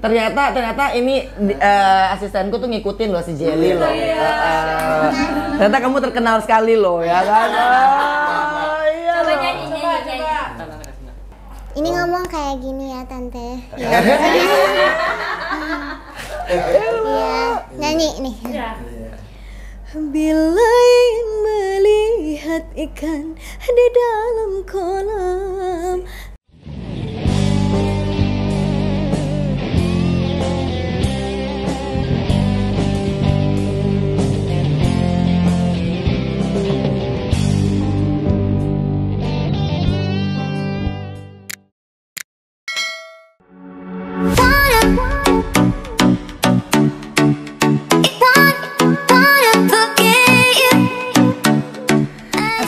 Ternyata ini asistenku tuh ngikutin loh si Jelly loh. Ternyata kamu terkenal sekali loh ya kan. Iya. Coba nyanyi. Ini ngomong kayak gini ya tante. Iya, nyanyi nih. Bila ingin melihat ikan di dalam kolam.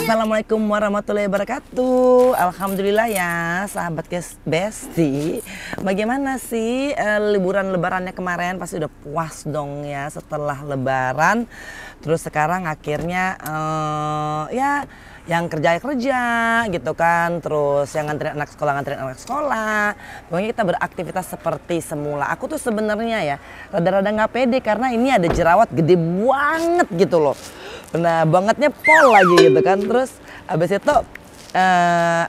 Assalamualaikum warahmatullahi wabarakatuh. Alhamdulillah ya sahabat Besti. Bagaimana sih liburan lebarannya kemarin? Pasti udah puas dong ya setelah lebaran. Terus sekarang akhirnya ya yang kerja gitu kan. Terus yang nganterin anak sekolah. Pokoknya kita beraktivitas seperti semula. Aku tuh sebenarnya ya rada-rada nggak pede karena ini ada jerawat gede banget gitu loh. Nah bangetnya pol lagi gitu kan. Terus abis itu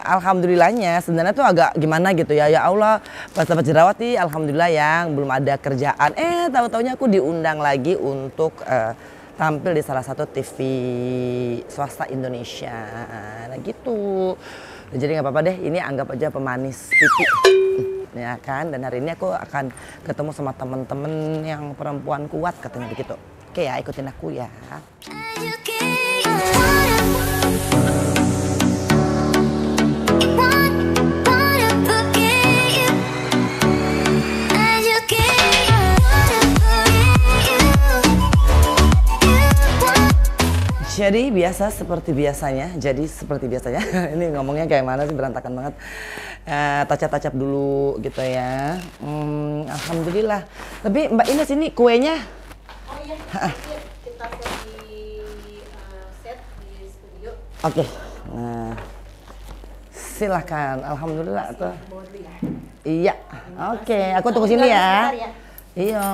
alhamdulillahnya sebenarnya tuh agak gimana gitu ya. Ya Allah pas dapat jerawat nih alhamdulillah yang belum ada kerjaan. Tahu-taunya aku diundang lagi untuk tampil di salah satu TV swasta Indonesia. Nah gitu. Jadi nggak apa-apa deh, ini anggap aja pemanis pipi. Ya kan, dan hari ini aku akan ketemu sama temen-temen yang perempuan kuat katanya begitu. Oke ya, ikutin aku ya. Jadi seperti biasanya. Ini ngomongnya kayak mana sih, berantakan banget. Tacap-tacap dulu gitu ya. Alhamdulillah. Tapi Mbak Ines ini kuenya. Oh iya, kita set di studio. Oke. Nah, silahkan. Alhamdulillah tuh. Iya. Oke, aku tunggu sini ya. Iya.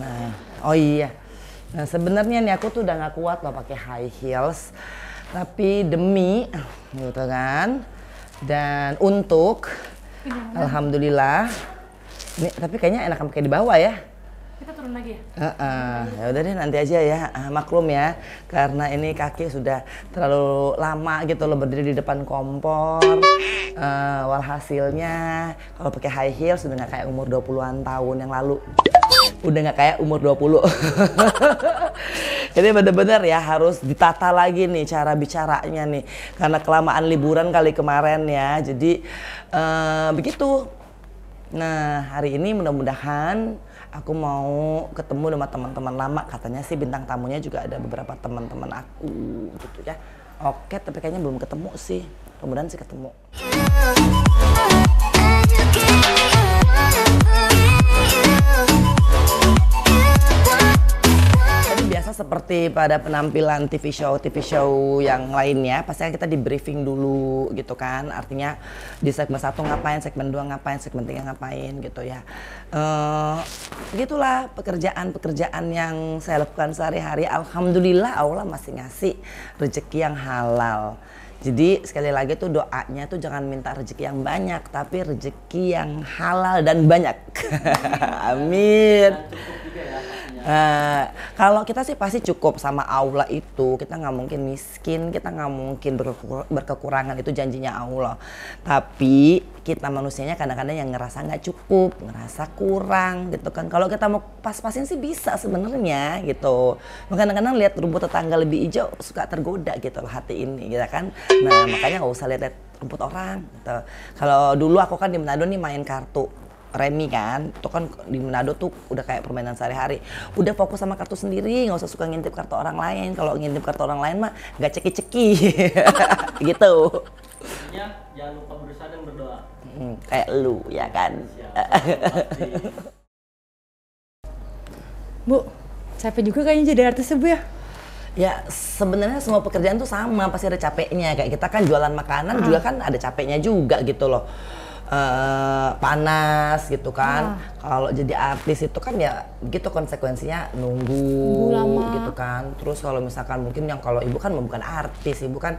Nah, oh iya. Nah sebenarnya nih aku tuh udah nggak kuat loh pakai high heels, tapi demi gitu kan, dan untuk alhamdulillah, ini tapi kayaknya enakan pakai di bawah ya. Kita turun lagi ya? Ya udah deh nanti aja ya, maklum ya, karena ini kaki sudah terlalu lama gitu loh berdiri di depan kompor. Walhasilnya kalau pakai high heels sudah nggak kayak umur 20-an tahun yang lalu. Udah nggak kayak umur 20. Jadi bener-bener ya harus ditata lagi nih cara bicaranya nih. Karena kelamaan liburan kali kemarin ya. Jadi begitu. Nah hari ini mudah-mudahan aku mau ketemu sama teman-teman lama. Katanya sih bintang tamunya juga ada beberapa teman-teman aku gitu ya. Oke, tapi kayaknya belum ketemu sih. Mudah-mudahan sih ketemu. Biasa seperti pada penampilan TV show yang lainnya, pasti kita di briefing dulu gitu kan. Artinya di segmen 1 ngapain, segmen 2 ngapain, segmen 3 ngapain gitu ya. Begitulah pekerjaan yang saya lakukan sehari-hari. Alhamdulillah Allah masih ngasih rezeki yang halal. Jadi sekali lagi tuh doanya tuh jangan minta rezeki yang banyak, tapi rezeki yang halal dan banyak. Amin. Kalau kita sih pasti cukup sama Allah itu, kita nggak mungkin miskin, kita nggak mungkin berkekurangan, itu janjinya Allah. Tapi kita manusianya kadang-kadang yang ngerasa nggak cukup, ngerasa kurang gitu kan. Kalau kita mau pas-pasin sih bisa sebenarnya gitu. Kadang-kadang lihat rumput tetangga lebih hijau suka tergoda gitu loh hati ini gitu kan. Nah makanya nggak usah lihat rumput orang gitu. Kalau dulu aku kan di Manado nih main kartu remi kan, itu kan di Manado tuh udah kayak permainan sehari-hari. Udah fokus sama kartu sendiri, nggak usah suka ngintip kartu orang lain. Kalau ngintip kartu orang lain mah nggak ceki-ceki, gitu. Intinya jangan lupa berusaha dan berdoa. Kayak lu ya kan. Bu, capek juga kayaknya jadi artis Bu ya? Ya sebenarnya semua pekerjaan tuh sama, pasti ada capeknya. Kayak kita kan jualan makanan juga kan ada capeknya juga gitu loh. panas gitu kan. Kalau jadi artis itu kan ya gitu konsekuensinya nunggu lama gitu kan. Terus kalau misalkan mungkin yang kalau ibu kan bukan artis, ibu kan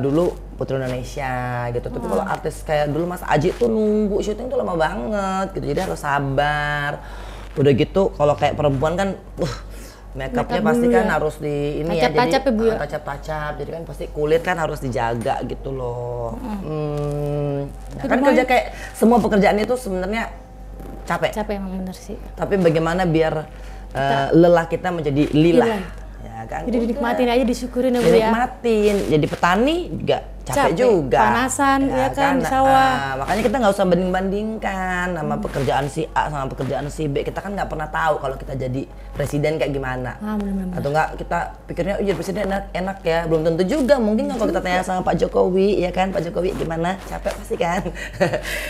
dulu Putri Indonesia gitu. Tapi kalau artis kayak dulu Mas Aji tuh nunggu syuting tuh lama banget gitu. Jadi harus sabar. Udah gitu kalau kayak perempuan kan makeupnya pasti kan harus di ini ya, jadi tacap-tacap, jadi kan pasti kulit kan harus dijaga gitu loh. Nah, kan kerja kayak semua pekerjaan itu sebenarnya capek. Capek emang bener sih. Tapi bagaimana biar lelah kita menjadi lilah, ya kan? Jadi dinikmatin aja, disyukurin ya Bu ya. Dinikmatin, jadi petani juga capek juga. Panasan ya kan di sawah. Makanya kita nggak usah banding-bandingkan sama pekerjaan si A sama pekerjaan si B. Kita kan nggak pernah tahu kalau kita jadi presiden kayak gimana. Bener-bener. Atau enggak kita pikirnya jadi presiden enak ya. Belum tentu juga. Mungkin kan kalau kita tanya sama Pak Jokowi, ya kan Pak Jokowi gimana? Capek pasti kan.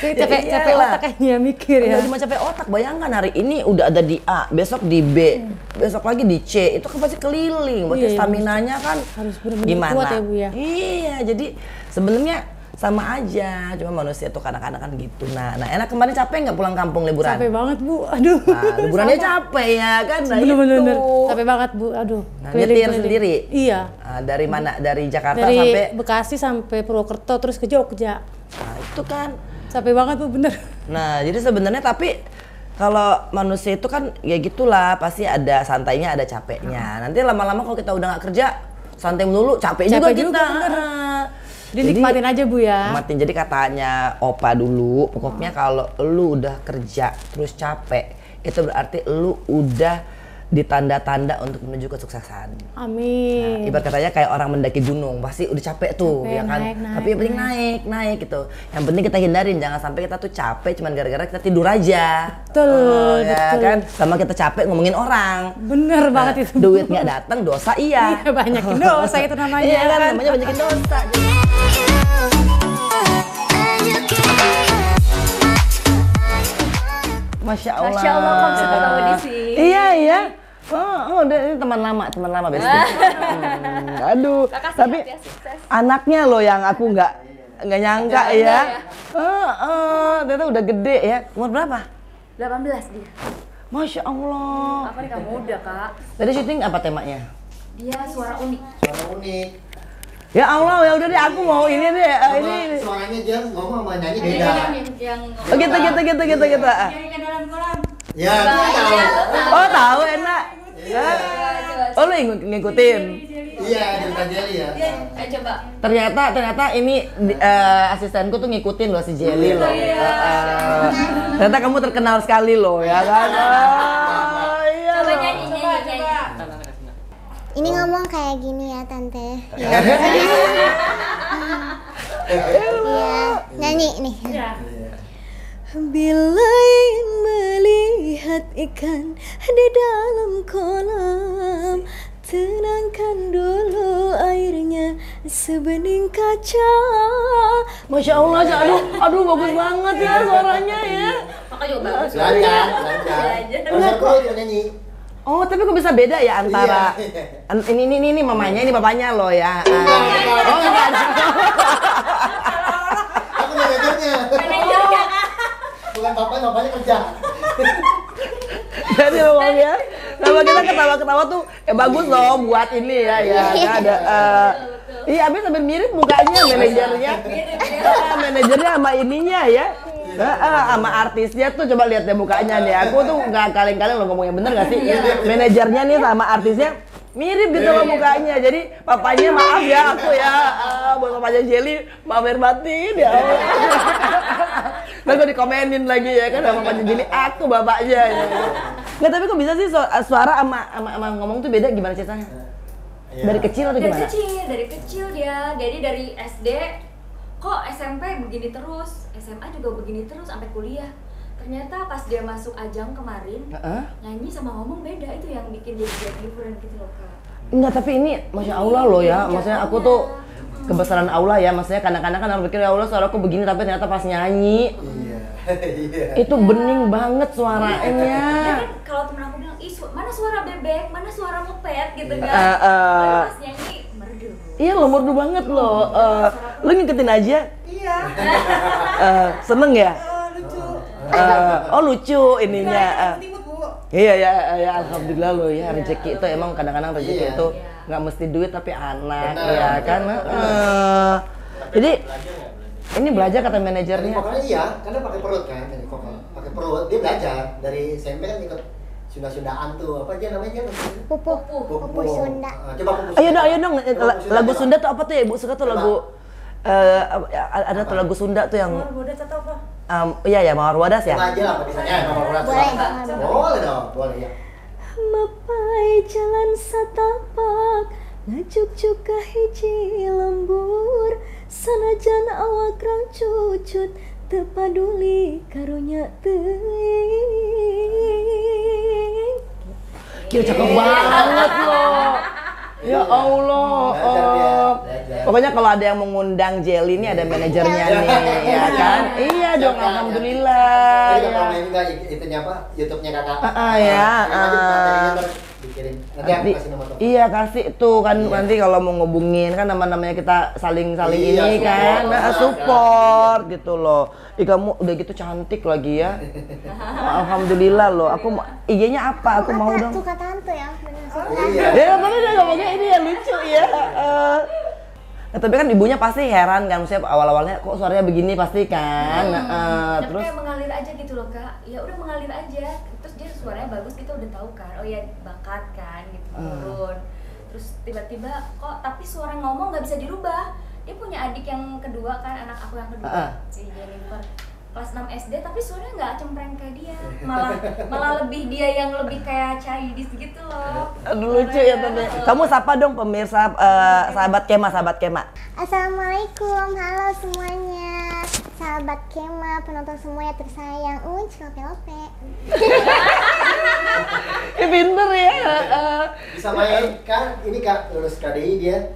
Capek otak kayaknya mikir ya. Nggak cuma capek otak. Bayangkan hari ini udah ada di A, besok di B, besok lagi di C. Itu kan pasti keliling. Berarti staminanya kan harus bener-bener gimana? kuat ya Bu ya. Iya, jadi sebenarnya sama aja, cuma manusia tuh kadang-kadang kan gitu. Nah, enak kemarin capek nggak pulang kampung liburan? Capek banget Bu, aduh. Nah, liburannya capek ya kan? Nah, bener-bener itu. capek banget Bu, aduh. Nah, nyetir sendiri? Iya. Nah, dari mana? Dari Jakarta dari sampai? Bekasi sampai Purwokerto terus ke Jogja. Nah, itu kan. Capek banget Bu, bener. Nah, jadi sebenarnya tapi kalau manusia itu kan ya gitulah, pasti ada santainya, ada capeknya. Nanti lama-lama kalau kita udah nggak kerja, santai melulu, capek juga kita. Jadi nikmatin aja Bu ya. Nikmatin. Jadi katanya Opa dulu, pokoknya kalau lu udah kerja terus capek, itu berarti lu udah ditanda-tanda untuk menuju kesuksesan. Amin. Nah, ibarat katanya kayak orang mendaki gunung, pasti udah capek tuh, ya kan? Tapi yang penting naik gitu. Yang penting kita hindarin, jangan sampai kita tuh capek cuman gara-gara kita tidur aja. Betul, ya kan? Sama kita capek ngomongin orang. Bener banget itu. Duit nggak datang, dosa iya. Iya, banyakin dosa itu namanya. Iya kan, namanya banyakin dosa. Masya Allah. Masya Allah, kamu bisa ketemu di sini. Iya. Ini teman lama besti. Aduh, tapi anaknya loh yang aku nggak nyangka ya. Ternyata udah gede ya. Umur berapa? 18 dia. Masya Allah. Apa nih kamu muda Kak? Tadi syuting apa temanya? Dia suara unik. Suara unik. Ya Allah, ya udah deh aku mau ini deh. Ini. Suaranya dia ngomong sama nyanyi beda. Yang Gitu. Ya, dia tahu. Oh tahu enak. Oh lu ngikutin. Iya, cerita Jelly ya. Ayo coba. Ternyata ini asistenku tuh ngikutin loh si Jelly loh. Ternyata kamu terkenal sekali loh ya kan. Iya. Coba nyanyi. Ini ngomong kayak gini ya Tante. Iya, nyanyi nih. Bila ingin melihat ikan di dalam kolam, tenangkan dulu airnya sebening kaca. Masya Allah, aduh bagus banget ya suaranya ya. Makanya juga bagus. Belajar. Terus aku itu nyanyi. Oh tapi kok bisa beda ya antara ini mamanya, ini bapaknya loh ya. Oh enggak ada. Aku manajernya. Manajernya Kak. Bukan bapaknya kerja. Jadi ngomongnya, sama kita ketawa-ketawa tuh bagus loh buat ini ya ada. Iya, abis sambil mirip mukanya manajernya. Manajernya sama ininya ya. Sama artisnya tuh coba lihat deh mukanya nih. Aku tuh nggak kaleng-kaleng lo ngomongnya, bener nggak sih? Manajernya nih sama artisnya mirip gitu loh mukanya. Jadi papanya maaf ya aku ya, buat papanya Jelly maaf lahir batin ya. Lalu dikomenin lagi ya kan sama papanya Jelly, aku bapaknya ya. Nggak, tapi kok bisa sih suara sama ngomong tuh beda, gimana ceritanya? Dari kecil atau gimana? Dari kecil dia. Jadi dari SD kok SMP begini terus, SMA juga begini terus sampai kuliah. Ternyata pas dia masuk ajang kemarin, nyanyi sama ngomong beda, itu yang bikin dia different gitu loh Kak. Enggak, tapi ini Masya Allah loh ya, maksudnya aku tuh kebesaran Allah ya, maksudnya kadang-kadang kan orang pikir ya Allah suaraku begini, tapi ternyata pas nyanyi itu bening banget suaranya. Ya kan kalau temen aku bilang, mana suara bebek, mana suara moped gitu kan. Pas nyanyi merdu. Iya loh, merdu banget loh. Lu ngikutin aja? Iya, ya. Seneng ya? Lucu. Oh lucu ininya. Timut, Bu. Iya ya alhamdulillah loh ya, rezeki itu emang kadang-kadang rezeki itu nggak mesti duit tapi anak. Benar. Ya kan. Jadi ini belajar kata manajernya. Pokoknya iya, karena pakai perut kan, dari vokal. Pakai perut, dia belajar dari SMP kan ikut Sunda-Sundaan tuh, apa aja namanya? Pupuk Sunda. Coba pupuk. Ayo dong, lagu coba. Sunda tuh apa tuh ya Ibu suka tuh lagu ada tuh lagu Sunda tuh yang Udah atau apa? iya ya Mawar Wadas ya. Coba aja lah, misalnya nomor berat. Boleh. Boleh dong, boleh ya. Mapai jalan satapak ngajuk-juk ka hiji lembur sanajan awak rang cucut teu paduli karunya teuing. Gila cakep banget loh. Ya Allah. Belajar. Pokoknya kalau ada yang mengundang Jelly ini ada manajernya nih, ya kan? Iya dong, alhamdulillah. Jadi Ya. kalau main enggak itunya apa? YouTube-nya Kakak. Ya. Dikirim. Nanti aku kasih nomor telepon. Iya kasih tuh kan nanti kalau mau ngubungin kan nama-namanya kita saling Iya, ini kan support. support gitu loh. Ih kamu udah gitu cantik lagi ya. Alhamdulillah loh. Aku IG-nya apa? Aku mau dong. Suka tante ya, bener suka. Iya. Ya tadi dia ngomongnya ini ya lucu ya. Nah, tapi kan ibunya pasti heran kan, maksudnya awal-awalnya kok suaranya begini pasti kan. Tapi Terus kayak mengalir aja gitu loh kak, ya udah mengalir aja. Terus dia suaranya bagus, kita udah tahu kan, oh ya bakat kan gitu turun. Terus tiba-tiba kok tapi suara ngomong nggak bisa dirubah. Dia punya adik yang kedua kan, anak aku yang kedua, si Jennifer kelas 6 SD, tapi suaranya nggak cempreng kayak dia, malah lebih dia yang lebih kayak childish gitu loh. aduh lucu ya tadi. Kamu sapa dong pemirsa sahabat Kema. Assalamualaikum, halo semuanya. Sahabat Kema, penonton semua yang tersayang. Lope. Pinter ya. Bisa main kan? Ini Kak lulus KDI dia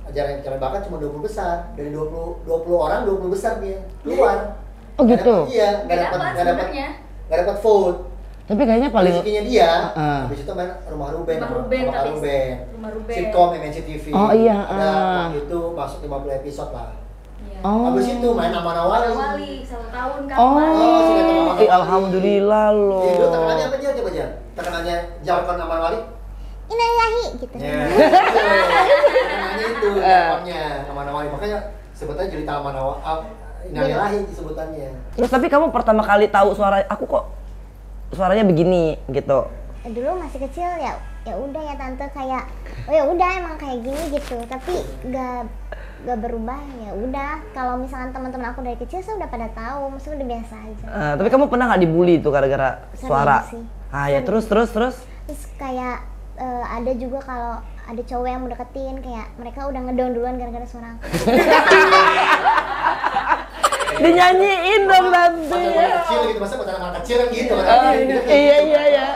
ajaran bakat cuma 20 besar. Dari 20 orang 20 besar dia keluar. Oh gitu. Iya, Beda apa sebenarnya? nggak dapat vote. Tapi kayaknya paling Rezekinya dia. Heeh. Habis itu main Rumah Ruben. Rumah Ruben, sama Kak tapi Ruben. Rumah Ruben. Sitkom MNC TV. Oh, iya, Ada waktu itu masuk 50 episode lah. Iya. Oh. Habis itu main Amanah Wali. Wali 1 tahun kan. Oh, sinetron Amanah Wali. alhamdulillah loh. Jadi dulu terkenalnya apa aja coba aja? Terkenalnya jargon Amanah Wali? Innalillahi gitu. Ya. Terkenalnya itu jargonnya Amanah Wali. Makanya sebetulnya cerita Amanah Wali. Innalillahi sebutannya. Terus tapi kamu pertama kali tahu suara aku kok suaranya begini gitu. Dulu masih kecil ya udah ya tante kayak oh ya udah emang kayak gini gitu, tapi gak berubah ya udah. Kalau misalkan teman-teman aku dari kecil saya udah pada tahu, maksudnya udah biasa aja. Tapi kamu pernah nggak dibully tuh gara-gara Sering suara? sih. Ya terus. Terus kayak ada juga kalau ada cowok yang mau deketin kayak mereka udah ngedown duluan gara-gara suara aku. Dinyanyiin dong nanti. Pacar kecil gitu, masa pacaran anak kecil kan gitu kan? Iya.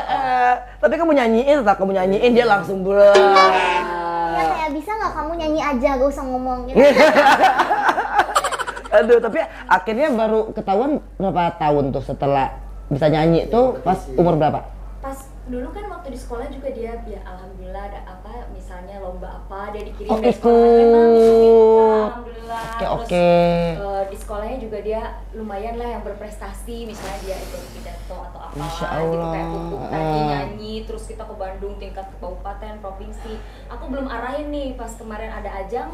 Tapi kamu nyanyiin, setelah kamu nyanyiin dia langsung Ya kayak bisa nggak kamu nyanyi aja, gak usah ngomong gitu. Aduh, tapi akhirnya baru ketahuan berapa tahun tuh setelah bisa nyanyi tuh pas umur berapa? Pas dulu kan waktu di sekolah juga dia ya alhamdulillah ada apa misalnya lomba apa dia dikirim Oh, dari sekolah ikut. memang ikut, alhamdulillah. Oke. Terus di sekolahnya juga dia lumayan lah yang berprestasi, misalnya dia ikut pidato atau apa Masya gitu Allah. kayak pupuk tadi nyanyi, terus kita ke Bandung tingkat kabupaten provinsi. Aku belum arahin nih pas kemarin ada ajang,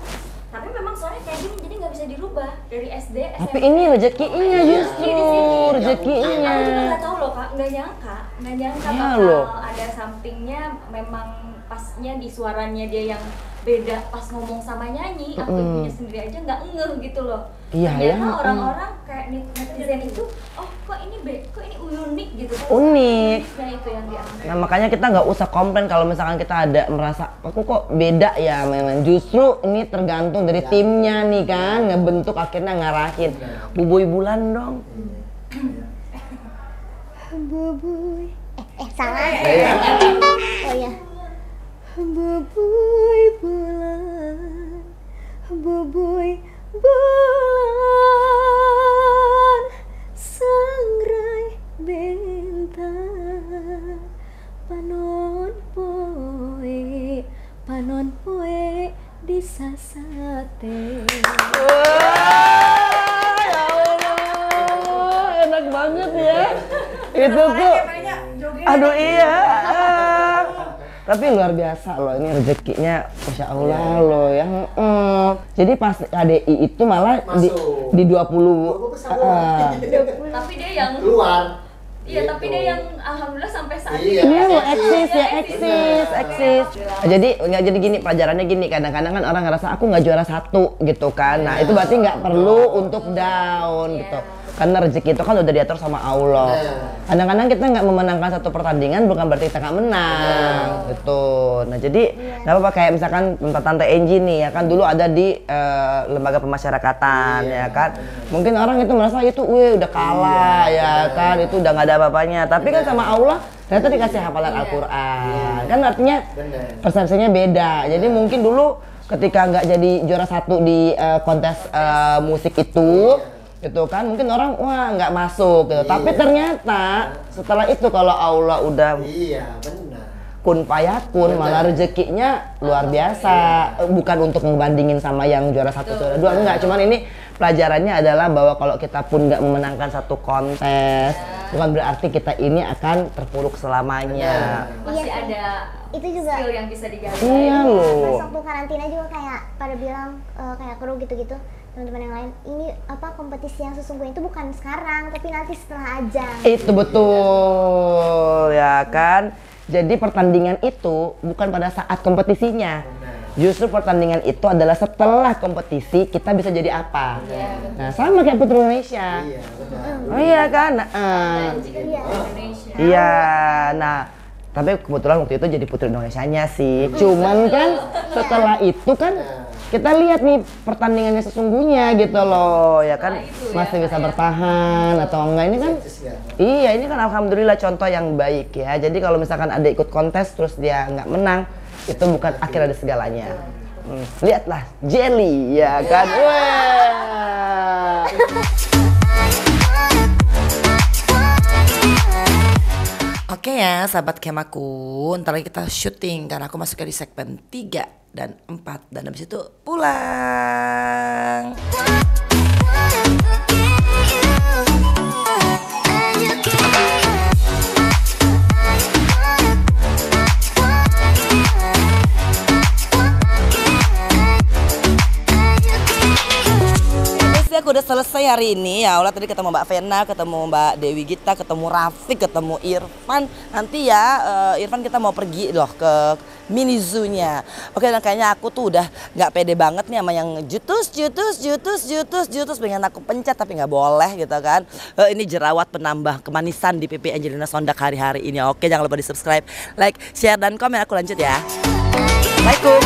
tapi memang soalnya kayak gini jadi nggak bisa dirubah dari SD SMP. Tapi ini rezekinya justru, rezekinya. Aku juga nggak tahu loh kak, nggak nyangka Iya bakal loh. ada somethingnya memang pasnya di suaranya dia yang beda pas ngomong sama nyanyi. Aku ibunya sendiri aja nggak ngeh gitu loh. Iya, Ternyata ya. orang-orang kayak netizen itu, oh kok ini unik gitu kan? Unik. Uniknya itu yang diambil. Nah makanya kita nggak usah komplain kalau misalkan kita ada merasa aku kok beda ya memang. Justru ini tergantung dari timnya nih kan, ngebentuk akhirnya ngarahin. Buboy Bulan dong. Bubuy. Salah. Oh ya. Bubuy bulan. Bubuy bulan. Sangrai bintang. Panon poe di sasate. Itu tuh, aduh iya. Tapi luar biasa loh, ini rezekinya Masya Allah loh yang jadi pas KDI itu malah di 20 Tapi dia yang keluar. iya, Gitu. tapi dia yang alhamdulillah sampai saat Iya. ini. Iya lo Iya, eksis. Jadi nggak jadi gini pelajarannya gini, kadang-kadang kan orang ngerasa aku nggak juara 1 gitu kan. Nah itu berarti nggak perlu untuk down gitu. Karena rezeki itu kan udah diatur sama Allah. Kadang-kadang kita nggak memenangkan satu pertandingan bukan berarti kita nggak menang gitu. Nah jadi nggak apa-apa kayak misalkan Tante Enji nih ya kan dulu ada di lembaga pemasyarakatan ya kan. Mungkin orang itu merasa itu udah kalah ya kan, itu udah nggak ada apa-apanya. Tapi kan sama Allah ternyata dikasih hafalan Al-Quran. Kan artinya persepsinya beda. Jadi mungkin dulu ketika nggak jadi juara 1 di kontes musik itu gitu kan mungkin orang wah nggak masuk gitu. Tapi ternyata setelah itu kalau Allah udah kun fayakun malah rezekinya luar biasa. Bukan untuk ngebandingin sama yang juara 1 juara 2 enggak, cuman ini pelajarannya adalah bahwa kalau kita pun nggak memenangkan satu kontes bukan berarti kita ini akan terpuruk selamanya. Masih ada Itu juga skill yang bisa digali. Iya pas loh. waktu karantina juga kayak pada bilang kayak kru gitu-gitu teman-teman yang lain ini apa kompetisi yang sesungguhnya itu bukan sekarang tapi nanti setelah ajang. Itu betul ya kan. Jadi pertandingan itu bukan pada saat kompetisinya. Justru pertandingan itu adalah setelah kompetisi kita bisa jadi apa. Nah sama kayak Putri Indonesia. Oh iya kan. Iya. Nah tapi kebetulan waktu itu jadi Putri Indonesianya sih. Cuman kan setelah itu kan kita lihat nih pertandingannya sesungguhnya gitu loh ya kan masih bisa bertahan atau enggak ini kan iya ini kan alhamdulillah contoh yang baik ya. Jadi kalau misalkan ada ikut kontes terus dia nggak menang itu bukan akhir dari segalanya. Lihatlah Jelly ya kan. Wah. Oke ya sahabat Kemaku, ntar lagi kita syuting karena aku masuknya di segmen 3 dan 4 dan habis itu pulang. Aku udah selesai hari ini ya Allah, tadi ketemu Mbak Vena, ketemu Mbak Dewi Gita, ketemu Rafiq, ketemu Irfan. Nanti ya Irfan kita mau pergi loh ke mini zoo-nya. Oke dan kayaknya aku tuh udah nggak pede banget nih sama yang jutus pengen aku pencet tapi nggak boleh gitu kan. Ini jerawat penambah kemanisan di pipi Angelina Sondak hari-hari ini. Oke jangan lupa di subscribe, like, share dan komen. Aku lanjut ya. Assalamualaikum.